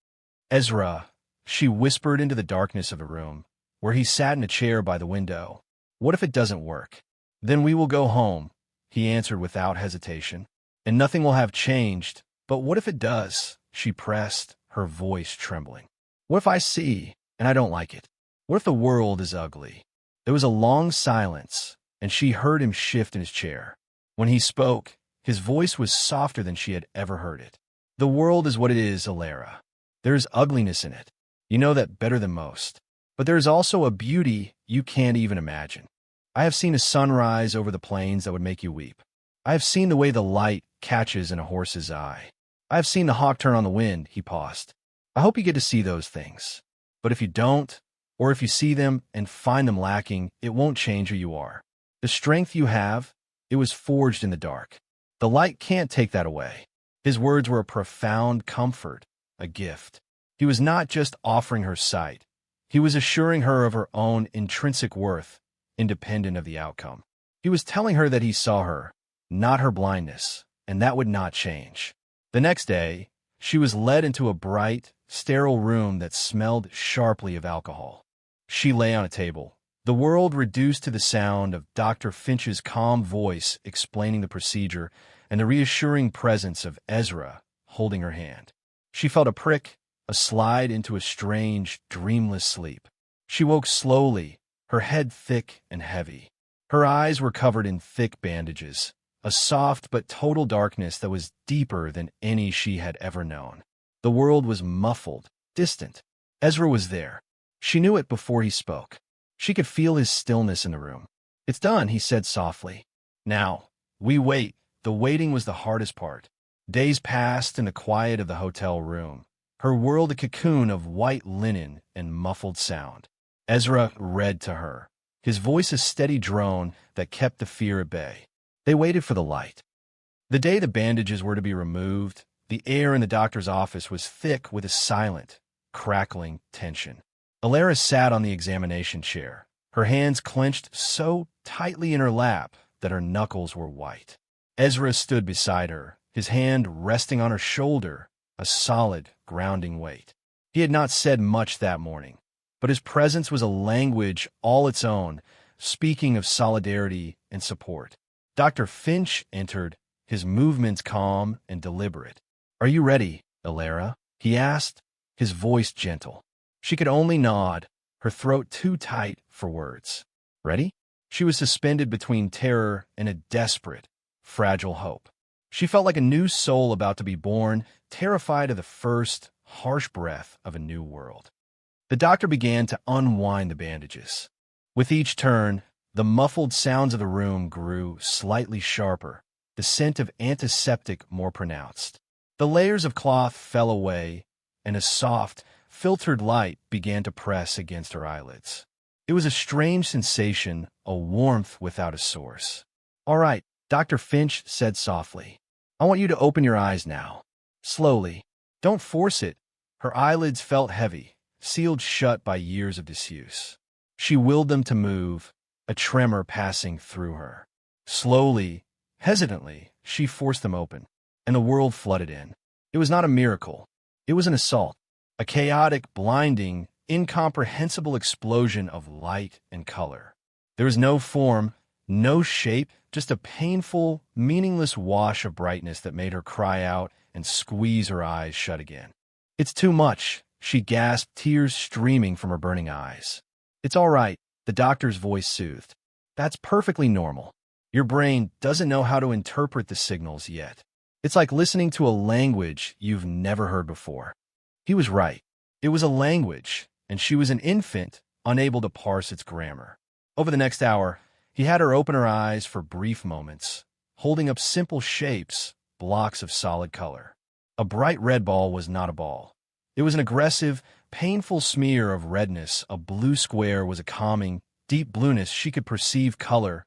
"Ezra," she whispered into the darkness of the room, where he sat in a chair by the window. "What if it doesn't work?" "Then we will go home," he answered without hesitation, "and nothing will have changed. But what if it does?" she pressed, her voice trembling. "What if I see, and I don't like it? What if the world is ugly?" There was a long silence, and she heard him shift in his chair. When he spoke, his voice was softer than she had ever heard it. "The world is what it is, Alara. There is ugliness in it. You know that better than most. But there is also a beauty you can't even imagine. I have seen a sunrise over the plains that would make you weep. I have seen the way the light catches in a horse's eye. I have seen the hawk turn on the wind." He paused. "I hope you get to see those things. But if you don't, Or if you see them and find them lacking, it won't change who you are. The strength you have, it was forged in the dark. The light can't take that away. His words were a profound comfort, a gift. He was not just offering her sight. He was assuring her of her own intrinsic worth, independent of the outcome. He was telling her that he saw her, not her blindness, and that would not change. The next day, she was led into a bright, sterile room that smelled sharply of alcohol. She lay on a table, the world reduced to the sound of Dr. Finch's calm voice explaining the procedure and the reassuring presence of Ezra holding her hand. She felt a prick, a slide into a strange, dreamless sleep. She woke slowly, her head thick and heavy. Her eyes were covered in thick bandages, a soft but total darkness that was deeper than any she had ever known. The world was muffled, distant. Ezra was there. She knew it before he spoke. She could feel his stillness in the room. "It's done," he said softly. "Now, we wait." The waiting was the hardest part. Days passed in the quiet of the hotel room, her world a cocoon of white linen and muffled sound. Ezra read to her, his voice a steady drone that kept the fear at bay. They waited for the light. The day the bandages were to be removed, the air in the doctor's office was thick with a silent, crackling tension. Alara sat on the examination chair, her hands clenched so tightly in her lap that her knuckles were white. Ezra stood beside her, his hand resting on her shoulder, a solid, grounding weight. He had not said much that morning, but his presence was a language all its own, speaking of solidarity and support. Dr. Finch entered, his movements calm and deliberate. "Are you ready, Alara?" he asked, his voice gentle. She could only nod, her throat too tight for words. "Ready?" She was suspended between terror and a desperate, fragile hope. She felt like a new soul about to be born, terrified of the first, harsh breath of a new world. The doctor began to unwind the bandages. With each turn, the muffled sounds of the room grew slightly sharper, the scent of antiseptic more pronounced. The layers of cloth fell away, and a soft, filtered light began to press against her eyelids. It was a strange sensation, a warmth without a source. "All right," Dr. Finch said softly. "I want you to open your eyes now. Slowly. Don't force it." Her eyelids felt heavy, sealed shut by years of disuse. She willed them to move, a tremor passing through her. Slowly, hesitantly, she forced them open, and the world flooded in. It was not a miracle. It was an assault, a chaotic, blinding, incomprehensible explosion of light and color. There was no form, no shape, just a painful, meaningless wash of brightness that made her cry out and squeeze her eyes shut again. "It's too much," she gasped, tears streaming from her burning eyes. "It's all right," the doctor's voice soothed. "That's perfectly normal. Your brain doesn't know how to interpret the signals yet. It's like listening to a language you've never heard before." He was right. It was a language, and she was an infant, unable to parse its grammar. Over the next hour, he had her open her eyes for brief moments, holding up simple shapes, blocks of solid color. A bright red ball was not a ball. It was an aggressive, painful smear of redness. A blue square was a calming, deep blueness. She could perceive color,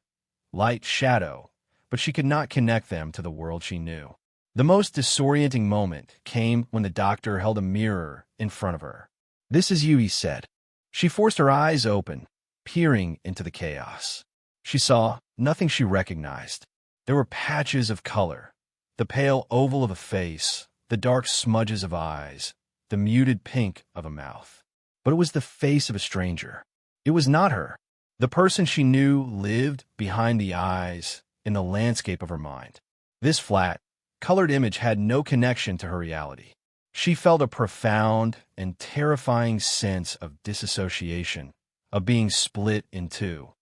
light, shadow, but she could not connect them to the world she knew. The most disorienting moment came when the doctor held a mirror in front of her. "This is you," he said. She forced her eyes open, peering into the chaos. She saw nothing she recognized. There were patches of color, the pale oval of a face, the dark smudges of eyes, the muted pink of a mouth. But it was the face of a stranger. It was not her. The person she knew lived behind the eyes in the landscape of her mind. This flat, colored image had no connection to her reality. She felt a profound and terrifying sense of disassociation, of being split in two.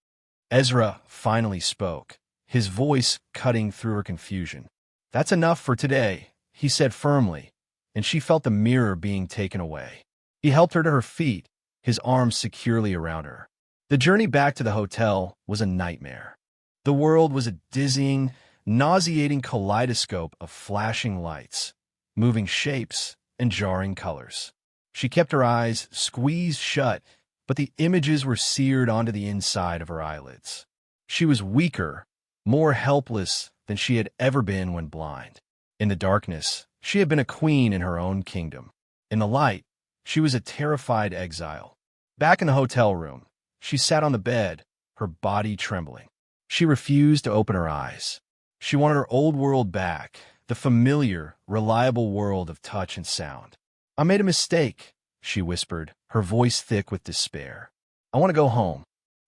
Ezra finally spoke, his voice cutting through her confusion. "That's enough for today," he said firmly, and she felt the mirror being taken away. He helped her to her feet, his arms securely around her. The journey back to the hotel was a nightmare. The world was a dizzying, nauseating kaleidoscope of flashing lights, moving shapes, and jarring colors. She kept her eyes squeezed shut, but the images were seared onto the inside of her eyelids. She was weaker, more helpless than she had ever been when blind. In the darkness, she had been a queen in her own kingdom. In the light, she was a terrified exile. Back in the hotel room, she sat on the bed, her body trembling. She refused to open her eyes. She wanted her old world back, the familiar, reliable world of touch and sound. "I made a mistake," she whispered, her voice thick with despair. "I want to go home."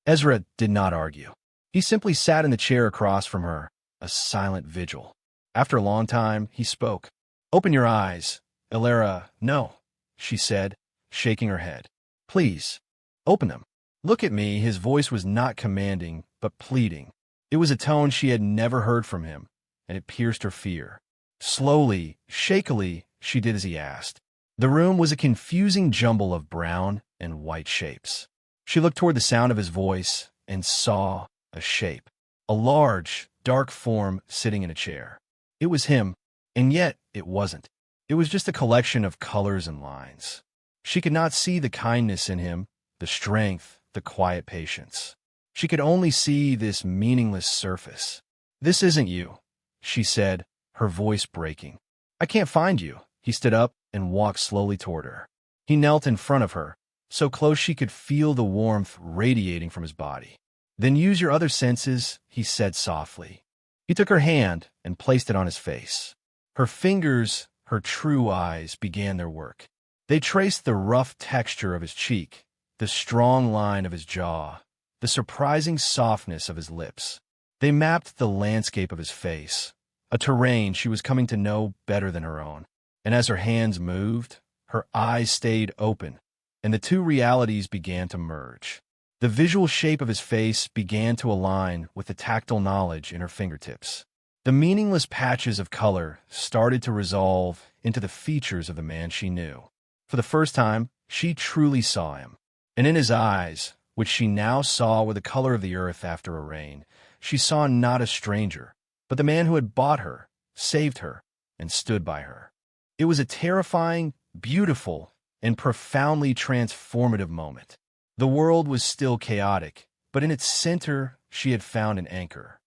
Ezra did not argue. He simply sat in the chair across from her, a silent vigil. After a long time, he spoke. "Open your eyes, Elara." "No," she said, shaking her head. "Please, open them. Look at me." His voice was not commanding, but pleading. It was a tone she had never heard from him, and it pierced her fear. Slowly, shakily, she did as he asked. The room was a confusing jumble of brown and white shapes. She looked toward the sound of his voice and saw a shape, a large, dark form sitting in a chair. It was him, and yet it wasn't. It was just a collection of colors and lines. She could not see the kindness in him, the strength, the quiet patience. She could only see this meaningless surface. "This isn't you," she said, her voice breaking. "I can't find you." He stood up and walked slowly toward her. He knelt in front of her, so close she could feel the warmth radiating from his body. "Then use your other senses," he said softly. He took her hand and placed it on his face. Her fingers, her true eyes, began their work. They traced the rough texture of his cheek, the strong line of his jaw, the surprising softness of his lips. They mapped the landscape of his face, a terrain she was coming to know better than her own. And as her hands moved, her eyes stayed open, and the two realities began to merge. The visual shape of his face began to align with the tactile knowledge in her fingertips. The meaningless patches of color started to resolve into the features of the man she knew. For the first time, she truly saw him. And in his eyes, which she now saw were the color of the earth after a rain, she saw not a stranger, but the man who had bought her, saved her, and stood by her. It was a terrifying, beautiful, and profoundly transformative moment. The world was still chaotic, but in its center she had found an anchor.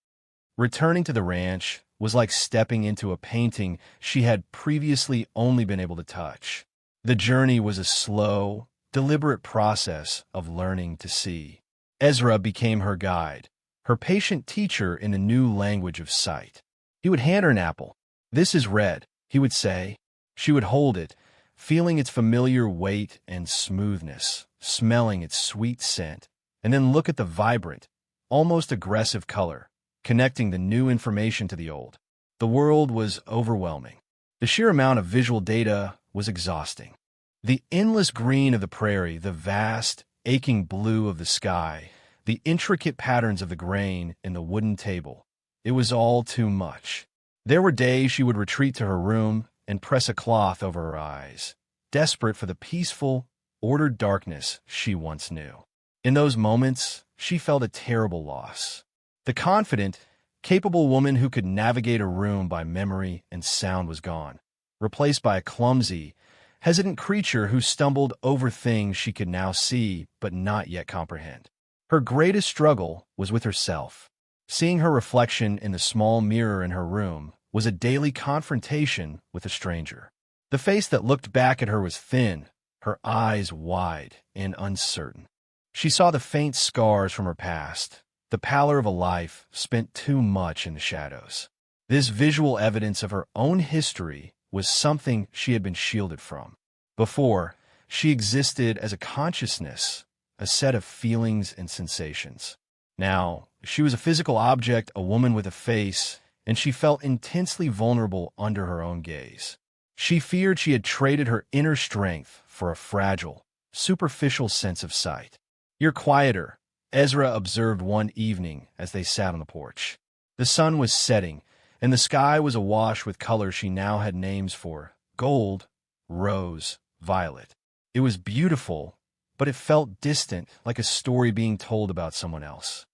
Returning to the ranch was like stepping into a painting she had previously only been able to touch. The journey was a slow, deliberate process of learning to see. Ezra became her guide, her patient teacher in the new language of sight. He would hand her an apple. "This is red," he would say. She would hold it, feeling its familiar weight and smoothness, smelling its sweet scent, and then look at the vibrant, almost aggressive color, connecting the new information to the old. The world was overwhelming. The sheer amount of visual data was exhausting. The endless green of the prairie, the vast, aching blue of the sky, the intricate patterns of the grain in the wooden table. It was all too much. There were days she would retreat to her room and press a cloth over her eyes, desperate for the peaceful, ordered darkness she once knew. In those moments, she felt a terrible loss. The confident, capable woman who could navigate a room by memory and sound was gone, replaced by a clumsy, hesitant creature who stumbled over things she could now see but not yet comprehend. Her greatest struggle was with herself. Seeing her reflection in the small mirror in her room was a daily confrontation with a stranger. The face that looked back at her was thin, her eyes wide and uncertain. She saw the faint scars from her past, the pallor of a life spent too much in the shadows. This visual evidence of her own history was something she had been shielded from. Before, she existed as a consciousness, a set of feelings and sensations. Now, she was a physical object, a woman with a face, and she felt intensely vulnerable under her own gaze. She feared she had traded her inner strength for a fragile, superficial sense of sight. "You're quieter," Ezra observed one evening as they sat on the porch. The sun was setting, and the sky was awash with colors she now had names for: gold, rose, violet. It was beautiful, but it felt distant, like a story being told about someone else.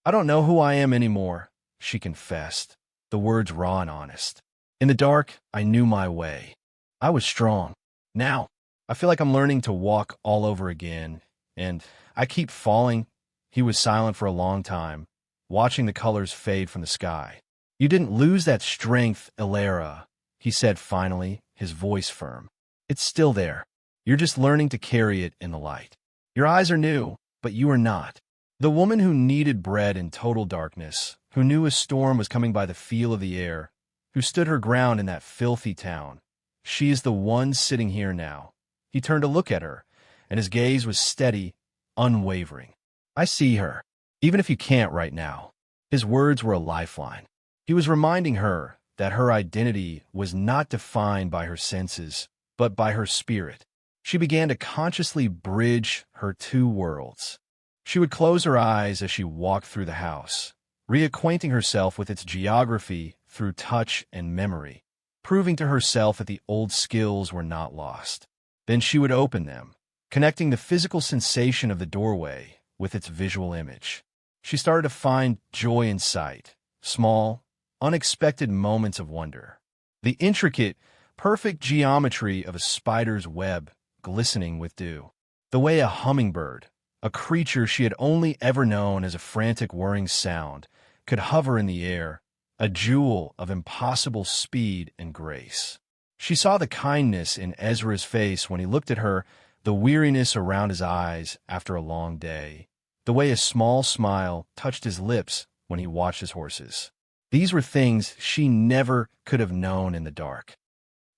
"I don't know who I am anymore," she confessed, the words raw and honest. "In the dark, I knew my way. I was strong. Now, I feel like I'm learning to walk all over again, and I keep falling." He was silent for a long time, watching the colors fade from the sky. "You didn't lose that strength, Elara," he said finally, his voice firm. "It's still there. You're just learning to carry it in the light. Your eyes are new, but you are not." The woman who kneaded bread in total darkness, who knew a storm was coming by the feel of the air, who stood her ground in that filthy town. She is the one sitting here now. He turned to look at her, and his gaze was steady, unwavering. "I see her, even if you can't right now." His words were a lifeline. He was reminding her that her identity was not defined by her senses, but by her spirit. She began to consciously bridge her two worlds. She would close her eyes as she walked through the house, reacquainting herself with its geography through touch and memory, proving to herself that the old skills were not lost. Then she would open them, connecting the physical sensation of the doorway with its visual image. She started to find joy in sight, small, unexpected moments of wonder. The intricate, perfect geometry of a spider's web glistening with dew. The way a hummingbird, a creature she had only ever known as a frantic whirring sound, could hover in the air, a jewel of impossible speed and grace. She saw the kindness in Ezra's face when he looked at her, the weariness around his eyes after a long day, the way a small smile touched his lips when he watched his horses. These were things she never could have known in the dark.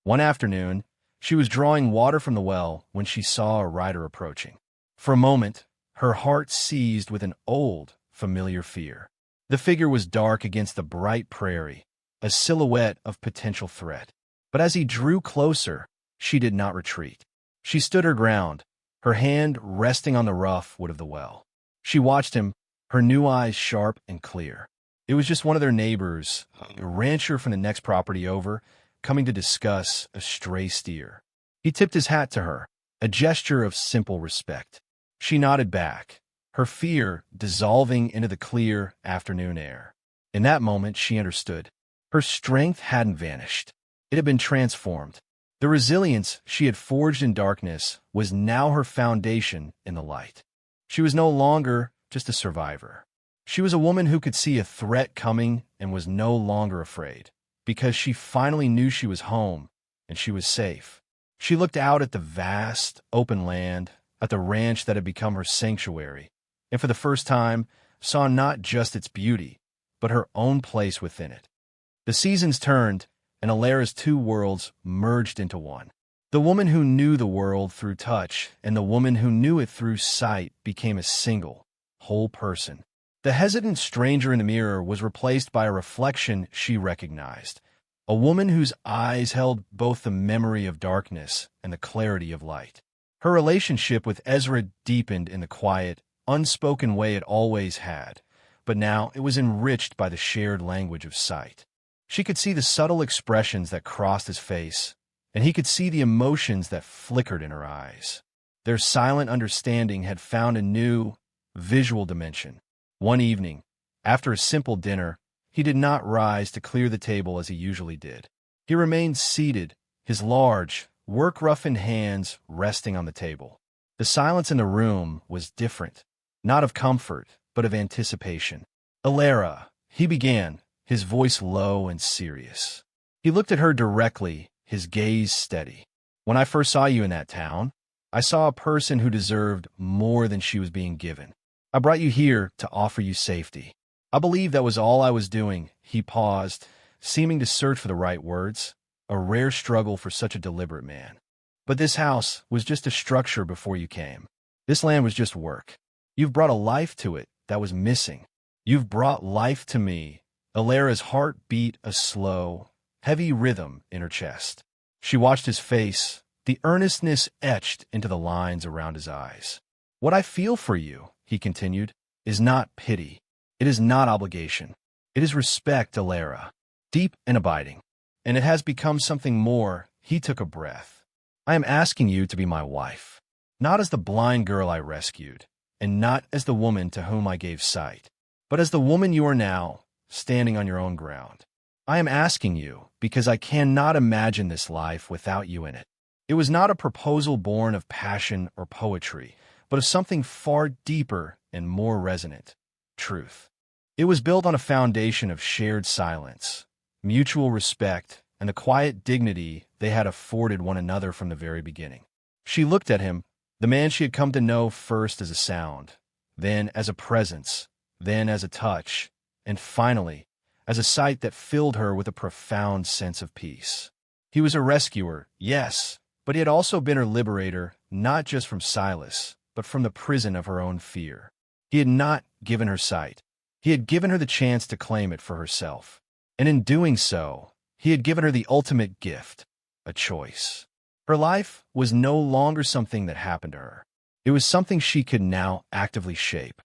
One afternoon, she was drawing water from the well when she saw a rider approaching. For a moment, her heart seized with an old, familiar fear. The figure was dark against the bright prairie, a silhouette of potential threat. But as he drew closer, she did not retreat. She stood her ground, her hand resting on the rough wood of the well. She watched him, her new eyes sharp and clear. It was just one of their neighbors, a rancher from the next property over, coming to discuss a stray steer. He tipped his hat to her, a gesture of simple respect. She nodded back, her fear dissolving into the clear afternoon air. In that moment, she understood. Her strength hadn't vanished. It had been transformed. The resilience she had forged in darkness was now her foundation in the light. She was no longer just a survivor. She was a woman who could see a threat coming and was no longer afraid, because she finally knew she was home and she was safe. She looked out at the vast, open land, at the ranch that had become her sanctuary, and for the first time saw not just its beauty, but her own place within it. The seasons turned, and Alara's two worlds merged into one. The woman who knew the world through touch and the woman who knew it through sight became a single, whole person. The hesitant stranger in the mirror was replaced by a reflection she recognized, a woman whose eyes held both the memory of darkness and the clarity of light. Her relationship with Ezra deepened in the quiet, unspoken way it always had, but now it was enriched by the shared language of sight. She could see the subtle expressions that crossed his face, and he could see the emotions that flickered in her eyes. Their silent understanding had found a new, visual dimension. One evening, after a simple dinner, he did not rise to clear the table as he usually did. He remained seated, his large, work-roughened hands resting on the table. The silence in the room was different, not of comfort, but of anticipation. "Alara," he began, his voice low and serious. He looked at her directly, his gaze steady. "When I first saw you in that town, I saw a person who deserved more than she was being given. I brought you here to offer you safety. I believe that was all I was doing." He paused, seeming to search for the right words, a rare struggle for such a deliberate man. "But this house was just a structure before you came. This land was just work. You've brought a life to it that was missing. You've brought life to me." Alara's heart beat a slow, heavy rhythm in her chest. She watched his face, the earnestness etched into the lines around his eyes. "What I feel for you," he continued, "is not pity. It is not obligation. It is respect, Alara, deep and abiding. And it has become something more." He took a breath. "I am asking you to be my wife, not as the blind girl I rescued, and not as the woman to whom I gave sight, but as the woman you are now, standing on your own ground. I am asking you because I cannot imagine this life without you in it." It was not a proposal born of passion or poetry, but of something far deeper and more resonant: truth. It was built on a foundation of shared silence, mutual respect, and the quiet dignity they had afforded one another from the very beginning. She looked at him, the man she had come to know first as a sound, then as a presence, then as a touch, and finally as a sight that filled her with a profound sense of peace. He was a rescuer, yes, but he had also been her liberator, not just from Silas, but from the prison of her own fear. He had not given her sight. He had given her the chance to claim it for herself. And in doing so, he had given her the ultimate gift: a choice. Her life was no longer something that happened to her. It was something she could now actively shape.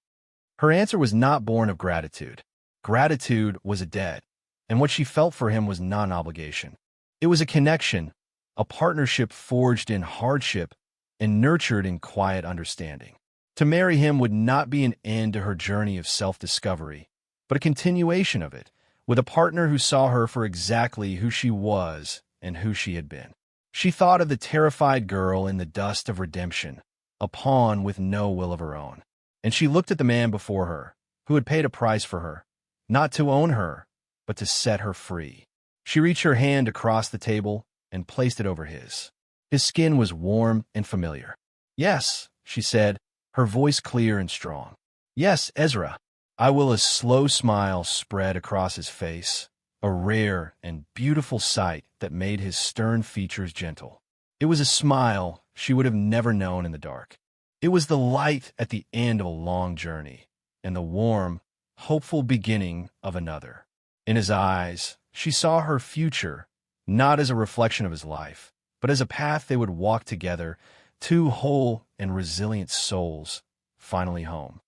Her answer was not born of gratitude. Gratitude was a debt, and what she felt for him was non-obligation. It was a connection, a partnership forged in hardship and nurtured in quiet understanding. To marry him would not be an end to her journey of self-discovery, but a continuation of it, with a partner who saw her for exactly who she was and who she had been. She thought of the terrified girl in the dust of redemption, a pawn with no will of her own. And she looked at the man before her, who had paid a price for her, not to own her, but to set her free. She reached her hand across the table and placed it over his. His skin was warm and familiar. "Yes," she said, her voice clear and strong. "Yes, Ezra." I will. A slow smile spread across his face, a rare and beautiful sight that made his stern features gentle. It was a smile she would have never known in the dark. It was the light at the end of a long journey, and the warm, hopeful beginning of another. In his eyes, she saw her future, not as a reflection of his life, but as a path they would walk together, two whole and resilient souls, finally home.